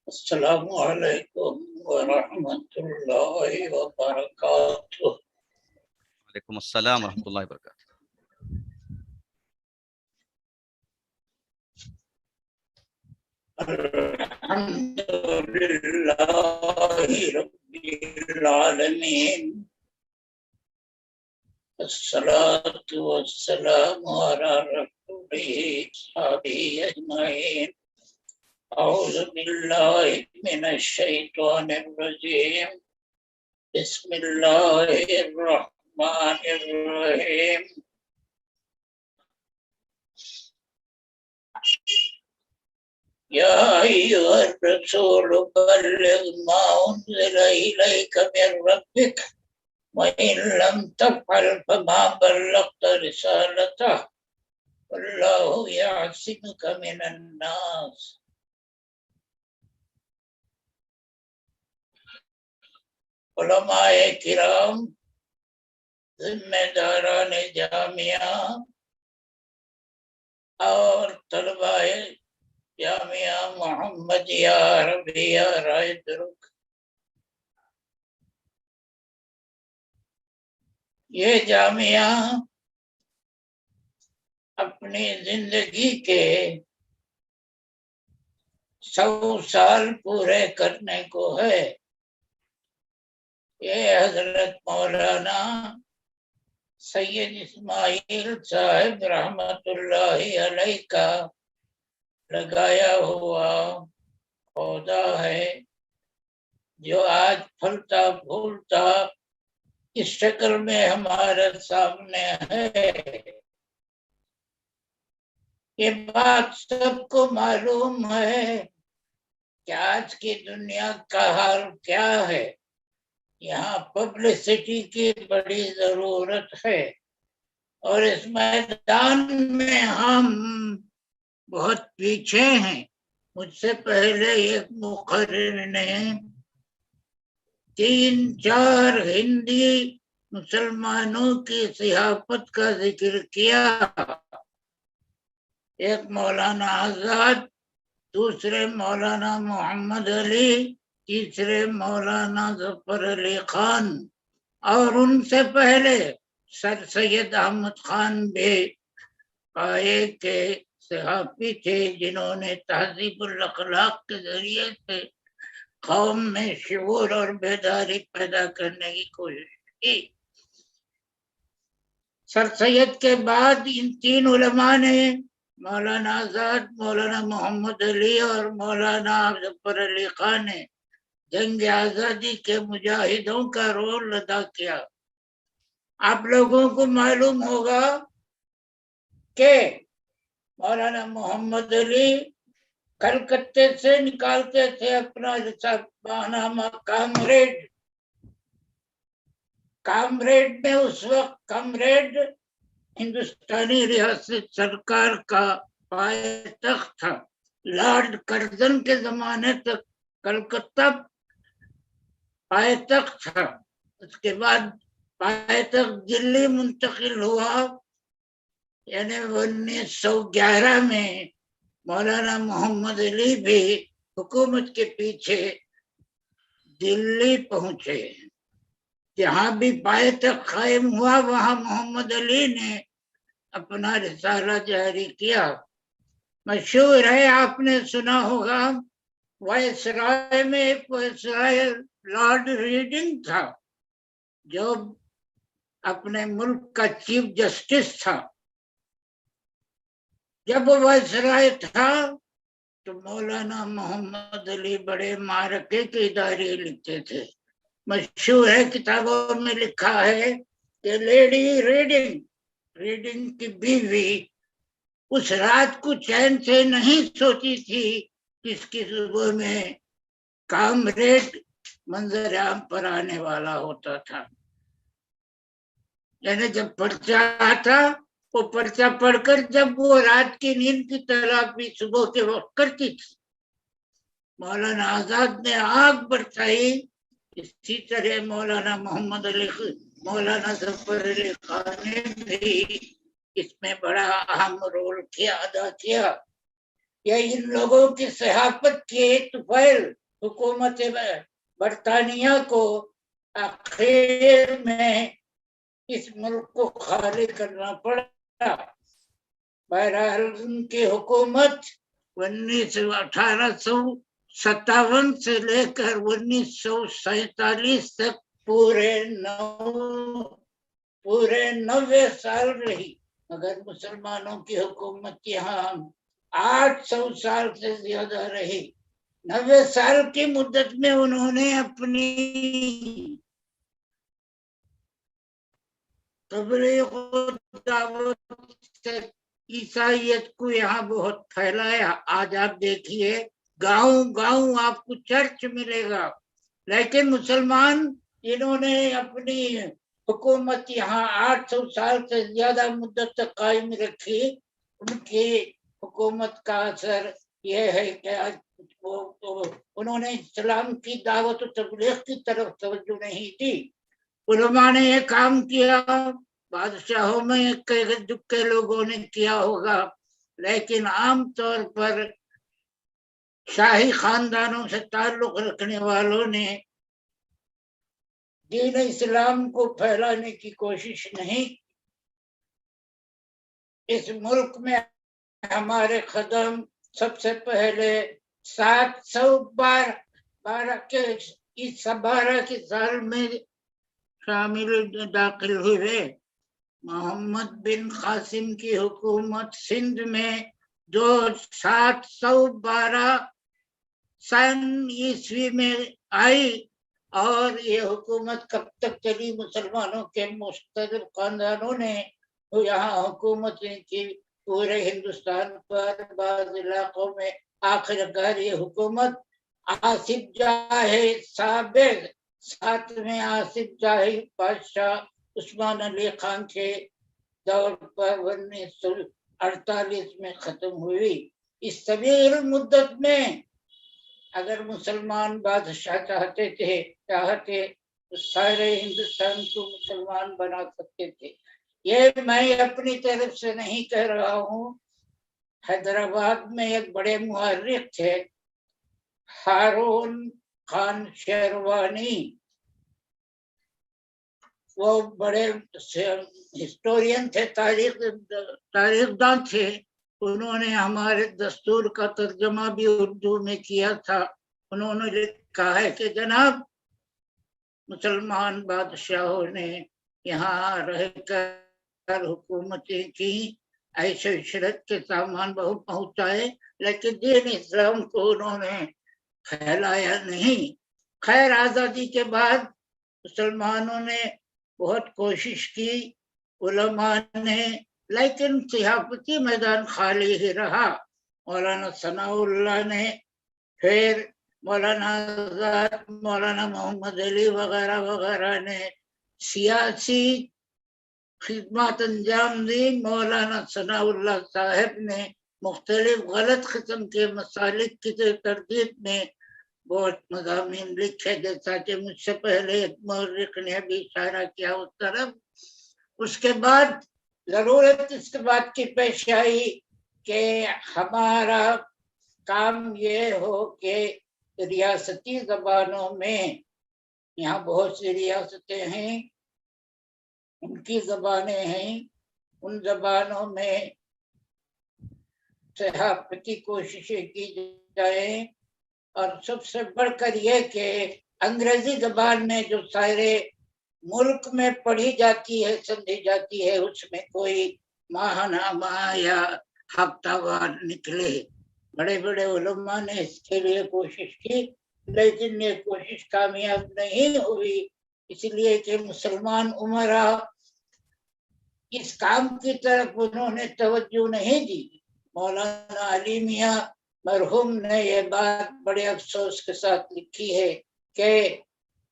السلام علیکم ورحمۃ اللہ وبرکاتہ۔ وعلیکم السلام ورحمۃ اللہ وبرکاتہ۔ الحمد للہ رب العالمین، الصلاۃ والسلام علی رسولہ صحابہ اجمعین۔ اعوذ باللہ من الشیطان الرجیم، بسم اللہ الرحمن الرحیم۔ یا ایھا الرسول بلغ ما انزل الیک من ربک وإن لم تفعل فما بلغت رسالته واللہ یعصمک من الناس۔ علماء کرام، ذمہ داران جامعہ اور طلباء جامعہ محمدیہ عربیہ رائے درگ، یہ جامعہ اپنی زندگی کے 100 سال پورے کرنے کو ہے۔ یہ حضرت مولانا سید اسماعیل صاحب رحمت اللہ علیہ کا لگایا ہوا پودا ہے، جو آج پھلتا پھولتا اس شکل میں ہمارے سامنے ہے۔ یہ بات سب کو معلوم ہے کہ آج کی دنیا کا حال کیا ہے۔ یہاں پبلسٹی کی بڑی ضرورت ہے، اور اس میدان میں ہم بہت پیچھے ہیں۔ مجھ سے پہلے ایک مقرر نے 3-4 ہندی مسلمانوں کی صحافت کا ذکر کیا، ایک مولانا آزاد، دوسرے مولانا محمد علی، تیسرے مولانا ظفر علی خان، اور ان سے پہلے سر سید احمد خان بھی پائے کے صحافی تھے، جنہوں نے تہذیب الاخلاق کے ذریعے سے قوم میں شعور اور بیداری پیدا کرنے کی کوشش کی۔ سر سید کے بعد ان 3 علماء نے، مولانا آزاد، مولانا محمد علی اور مولانا ظفر علی خان نے جنگ آزادی کے مجاہدوں کا رول ادا کیا۔ آپ لوگوں کو معلوم ہوگا کہ مولانا محمد علی کلکتے سے نکالتے تھے اپنا نامہ کامریڈ میں اس وقت کامریڈ ہندوستانی ریاست سرکار کا پائے تخت تھا۔ لارڈ کرزن کے زمانے تک کلکتہ پائے تخت تھا، اس کے بعد پائے تخت دلی منتقل ہوا، یعنی 1911 میں مولانا محمد علی بھی حکومت کے پیچھے دلی پہنچے۔ جہاں بھی پائے تخت قائم ہوا وہاں محمد علی نے اپنا رسالہ جاری کیا۔ مشہور ہے، آپ نے سنا ہوگا، وائسرائے میں ایک وائسرائے لارڈ ریڈنگ تھا، جو اپنے ملک کا چیف جسٹس تھا۔ جب وہ وائسرائے تھا تو مولانا محمد علی بڑے معرکے کی داستان لکھتے تھے۔ مشہور ہے، کتابوں میں لکھا ہے کہ لیڈی ریڈنگ کی بیوی اس رات کو چین سے نہیں سوتی تھی جس کی صبح میں کامریڈ منظر عام پر آنے والا ہوتا تھا۔ یعنی جب پرچہ آتا، وہ پرچہ پڑھ کر جب وہ رات کی نیند کی تلافی صبح کے وقت کرتی تھی۔ مولانا آزاد نے آگ برسائی، اسی طرح مولانا محمد علی، مولانا ظفر علی خان نے بھی اس میں بڑا اہم رول ادا کیا۔ یہ ان لوگوں کی صحافت کی طفیل حکومت برطانیہ کو آخر میں اس ملک کو خالی کرنا پڑا۔ بہرحال ان کی حکومت 1857 سے لے کر 1947 تک پورے 90 سال رہی، مگر مسلمانوں کی حکومت یہاں 800 سال سے زیادہ رہی۔ 90 سال کی مدت میں انہوں نے اپنی تبلیغ و دعوت سے عیسائیت کو یہاں بہت پھیلایا۔ آج آپ دیکھیے گاؤں گاؤں آپ کو چرچ ملے گا، لیکن مسلمان جنہوں نے اپنی حکومت یہاں 800 سال سے زیادہ مدت تک قائم رکھی، ان کی حکومت کا اثر یہ ہے کہ انہوں نے اسلام کی دعوت و تبلیغ کی طرف توجہ نہیں دی۔ علماء نے یہ کام کیا، بادشاہوں میں دکے لوگوں نے کیا ہوگا، لیکن عام طور پر شاہی خاندانوں سے تعلق رکھنے والوں نے دین اسلام کو پھیلانے کی کوشش نہیں۔ اس ملک میں ہمارے قدم سب سے پہلے 712 کے سال میں داخل ہوئے۔ محمد بن قاسم کی حکومت سندھ میں 712 سن عیسوی میں آئی، اور یہ حکومت کب تک چلی؟ مسلمانوں کے مختلف خاندانوں نے یہاں حکومتیں کی پورے ہندوستان پر، بعض علاقوں میں۔ آخر کار یہ حکومت آصف جاہ سابق 7ویں آصف جاہی بادشاہ عثمان علی خان کے دور پر 1948 میں ختم ہوئی۔ اس طویل مدت میں اگر مسلمان بادشاہ چاہتے تو سارے ہندوستان کو مسلمان بنا سکتے تھے۔ یہ میں اپنی طرف سے نہیں کہہ رہا ہوں۔ حیدرآباد میں ایک بڑے محرک تھے، ہارون خان شیروانی، وہ بڑے ہسٹورین تھے، تاریخ دان تھے۔ انہوں نے ہمارے دستور کا ترجمہ بھی اردو میں کیا تھا۔ انہوں نے لکھا ہے کہ جناب مسلمان بادشاہوں نے یہاں رہ کر حکومتیں کی، عیش و عشرت کے سامان بہت پہنچائے، لیکن دین اسلام کو انہوں نے پھیلایا نہیں۔ خیر، آزادی کے بعد مسلمانوں نے بہت کوشش کی، علماء نے، لیکن صحافتی میدان خالی ہی رہا۔ مولانا ثناء اللہ نے، پھر مولانا آزاد، مولانا محمد علی وغیرہ وغیرہ نے سیاسی خدمات انجام دی۔ مولانا ثناء اللہ صاحب نے مختلف غلط قسم کے مسالک کی تردید میں بہت مضامین لکھے، جیسا کہ مجھ سے پہلے ایک مورخ نے بھی اشارہ کیا اس طرف۔ اس کے بعد ضرورت اس بات کی پیش آئی کہ ہمارا کام یہ ہو کہ ریاستی زبانوں میں، یہاں بہت سی ریاستیں ہیں، ان کی زبانیں ہیں، ان زبانوں میں صحافتی کوششیں کی جائیں، اور سب سے بڑھ کر یہ کہ انگریزی زبان میں جو سارے ملک میں پڑھی جاتی ہے، سمجھی جاتی ہے، اس میں کوئی ماہنامہ یا ہفتہ وار نکلے۔ بڑے بڑے علماء نے اس کے لیے کوشش کی، لیکن یہ کوشش کامیاب نہیں ہوئی، اس لیے کہ مسلمان امراء اس کام کی طرف انہوں نے توجہ نہیں دی۔ مولانا علی میاں مرحوم نے یہ بات بڑے افسوس کے ساتھ لکھی ہے کہ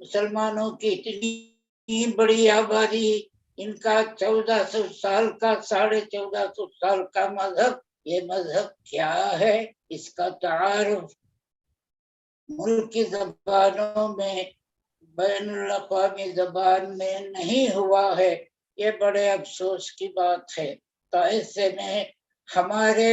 مسلمانوں کی اتنی بڑی آبادی، ان کا 1400 سال کا 1450 سال کا مذہب، یہ مذہب کیا ہے؟ اس کا تعارف ملکی زبانوں میں، بین الاقوامی زبان میں نہیں ہوا ہے۔ یہ بڑے افسوس کی بات ہے۔ تو ایسے میں ہمارے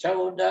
14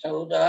14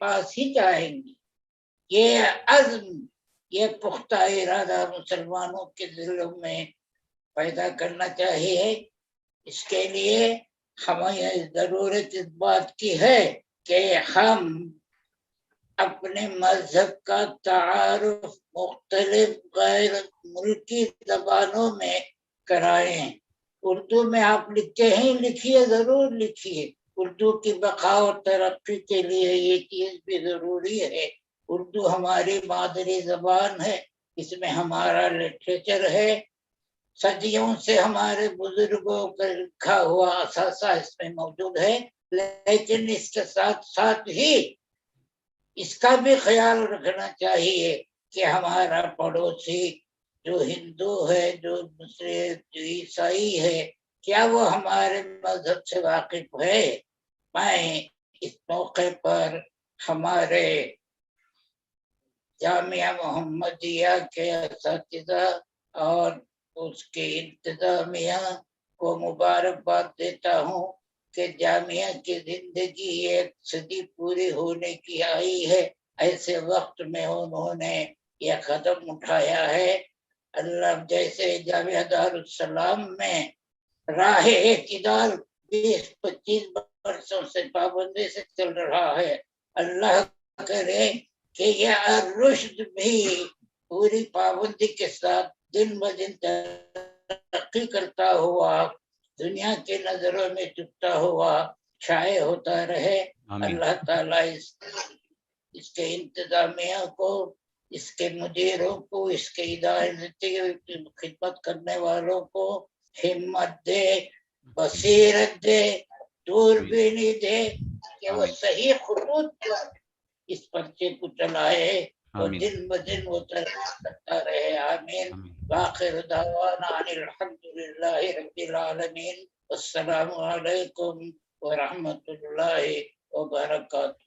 پاس ہی جائیں گے. یہ عزم، یہ پختہ ارادہ مسلمانوں کے دلوں میں پیدا کرنا چاہیے. اس کے لیے ہمیں ضرورت اس بات کی ہے کہ ہم اپنے مذہب کا تعارف مختلف غیر ملکی زبانوں میں کرائیں. اردو میں آپ لکھتے ہیں، لکھیے، ضرور لکھیے. اردو کی بقا اور ترقی کے لیے یہ چیز بھی ضروری ہے. اردو ہماری مادری زبان ہے، اس میں ہمارا لٹریچر ہے، صدیوں سے ہمارے بزرگوں کا لکھا ہوا اثاثہ اس میں موجود ہے. لیکن اس کے ساتھ ساتھ ہی اس کا بھی خیال رکھنا چاہیے کہ ہمارا پڑوسی جو ہندو ہے، جو مسلم، جو عیسائی ہے، کیا وہ ہمارے مذہب سے واقف ہے. میں اس موقع پر ہمارے جامعہ محمدیہ کے اساتذہ اور اس کے انتظامیہ کو مبارکباد دیتا ہوں کہ جامعہ کی زندگی ایک صدی پوری ہونے کی آئی ہے. ایسے وقت میں انہوں نے یہ قدم اٹھایا ہے. اللہ جیسے جامعہ دارالسلام میں راہ اعتدال 20-25 برسوں سے پابندی سے چل رہا ہے. اللہ کرے کہ یہ الرشد بھی پوری پابندی کے ساتھ دن بدن ترقی کرتا ہوا، دنیا کی نظروں میں چکتا ہوا شائع ہوتا رہے. اللہ تعالیٰ اس کے انتظامیہ کو، اس کے مدیروں کو، اس کے ادارتی خدمت کرنے والوں کو ہمت دے، بصیرت دے، دوربینی دے کہ وہ صحیح خطوط پر اس پرچے کو چلائے اور دن بدن وہ ترقی کرتا رہے. آمین. وآخر دعوانا ان الحمد للہ رب العالمین. السلام علیکم ورحمۃ اللہ وبرکاتہ.